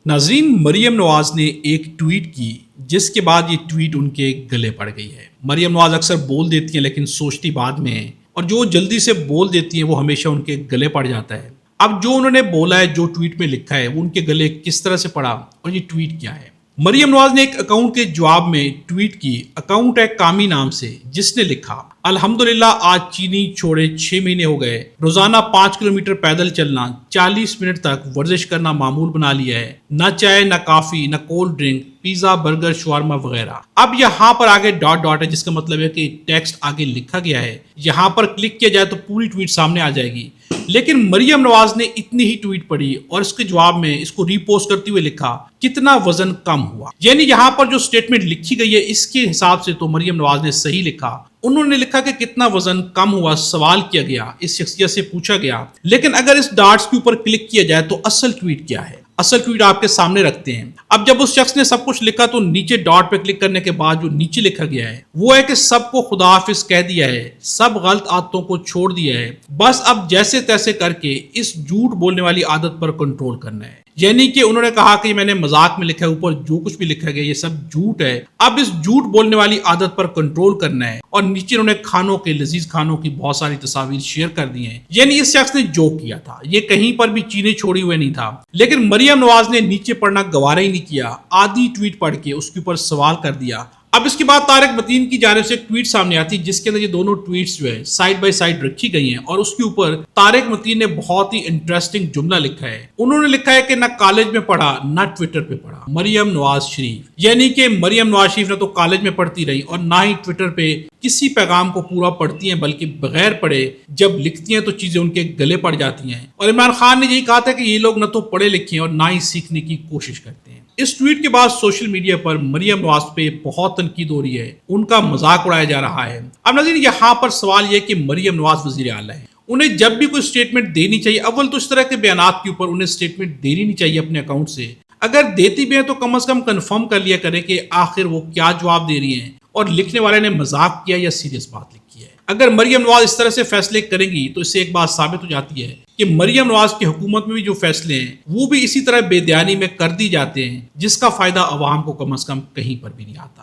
ناظرین، مریم نواز نے ایک ٹویٹ کی جس کے بعد یہ ٹویٹ ان کے گلے پڑ گئی ہے۔ مریم نواز اکثر بول دیتی ہیں لیکن سوچتی بعد میں ہیں، اور جو جلدی سے بول دیتی ہیں وہ ہمیشہ ان کے گلے پڑ جاتا ہے۔ اب جو انہوں نے بولا ہے، جو ٹویٹ میں لکھا ہے، وہ ان کے گلے کس طرح سے پڑا اور یہ ٹویٹ کیا ہے؟ مریم نواز نے ایک اکاؤنٹ کے جواب میں ٹویٹ کی، اکاؤنٹ ہے کامی نام سے، جس نے لکھا: الحمدللہ آج چینی چھوڑے 6 مہینے ہو گئے، روزانہ 5 کلومیٹر پیدل چلنا، 40 منٹ تک ورزش کرنا معمول بنا لیا ہے، نہ چائے نہ کافی نہ کولڈ ڈرنک، پیزا برگر شاورما وغیرہ۔ اب یہاں پر آگے ڈاٹ ڈاٹ ہے، جس کا مطلب ہے کہ ٹیکسٹ آگے لکھا گیا ہے، یہاں پر کلک کیا جائے تو پوری ٹویٹ سامنے آ جائے گی۔ لیکن مریم نواز نے اتنی ہی ٹویٹ پڑھی اور اس کے جواب میں اس کو ری پوسٹ کرتے ہوئے لکھا: کتنا وزن کم ہوا۔ یعنی یہاں پر جو سٹیٹمنٹ لکھی گئی ہے اس کے حساب سے تو مریم نواز نے صحیح لکھا۔ انہوں نے لکھا کہ کتنا وزن کم ہوا، سوال کیا گیا، اس شخصیت سے پوچھا گیا۔ لیکن اگر اس ڈاٹس کے اوپر کلک کیا جائے تو اصل ٹویٹ کیا ہے؟ اصل ٹویٹ آپ کے سامنے رکھتے ہیں۔ اب جب اس شخص نے سب کچھ لکھا تو نیچے ڈاٹ پہ کلک کرنے کے بعد جو نیچے لکھا گیا ہے وہ ہے کہ سب کو خدا حافظ کہہ دیا ہے، سب غلط عادتوں کو چھوڑ دیا ہے، بس اب جیسے تیسے کر کے اس جھوٹ بولنے والی عادت پر کنٹرول کرنا ہے۔ یعنی کہ انہوں نے کہا کہ میں نے مذاق میں لکھا ہے، اوپر جو کچھ بھی لکھا گیا یہ سب جھوٹ ہے، اب اس جھوٹ بولنے والی عادت پر کنٹرول کرنا ہے۔ اور نیچے انہوں نے کھانوں کے، لذیذ کھانوں کی بہت ساری تصاویر شیئر کر دی ہیں۔ یعنی اس شخص نے جو کیا تھا یہ کہیں پر بھی چینے چھوڑی ہوئے نہیں تھا۔ لیکن مریم نواز نے نیچے پڑھنا گوارا ہی نہیں کیا، آدھی ٹویٹ پڑھ کے اس کے اوپر سوال کر دیا۔ اب اس کے بعد طارق متین کی جانب سے ایک ٹویٹ سامنے آتی جس کے اندر یہ دونوں ٹویٹس جو ہے سائیڈ بائی سائیڈ رکھی گئی ہیں، اور اس کے اوپر طارق متین نے بہت ہی انٹرسٹنگ جملہ لکھا ہے۔ انہوں نے لکھا ہے کہ نہ کالج میں پڑھا نہ ٹویٹر پہ پڑھا، مریم نواز شریف۔ یعنی کہ مریم نواز شریف نہ تو کالج میں پڑھتی رہی اور نہ ہی ٹویٹر پہ کسی پیغام کو پورا پڑھتی ہیں، بلکہ بغیر پڑھے جب لکھتی ہیں تو چیزیں ان کے گلے پڑ جاتی ہیں۔ اور عمران خان نے یہی کہا تھا کہ یہ لوگ نہ تو پڑھے لکھے ہیں اور نہ ہی سیکھنے کی کوشش کرتے ہیں۔ اس ٹویٹ کے بعد سوشل میڈیا پر مریم نواز پہ بہت تنقید ہو رہی ہے، ان کا مذاق اڑایا جا رہا ہے۔ اب ناظرین، یہاں پر سوال یہ کہ مریم نواز وزیر اعلیٰ ہے، انہیں جب بھی کوئی سٹیٹمنٹ دینی چاہیے، اول تو اس طرح کے بیانات کے اوپر انہیں سٹیٹمنٹ دینی نہیں چاہیے اپنے اکاؤنٹ سے۔ اگر دیتی بھی ہیں تو کم از کم کنفرم کر لیا کریں کہ آخر وہ کیا جواب دے رہی ہیں اور لکھنے والے نے مذاق کیا یا سیریس بات لکھی ہے۔ اگر مریم نواز اس طرح سے فیصلے کریں گی تو اس سے ایک بات ثابت ہو جاتی ہے کہ مریم نواز کی حکومت میں بھی جو فیصلے ہیں وہ بھی اسی طرح بے دیانی میں کر دی جاتے ہیں، جس کا فائدہ عوام کو کم از کم کہیں پر بھی نہیں آتا۔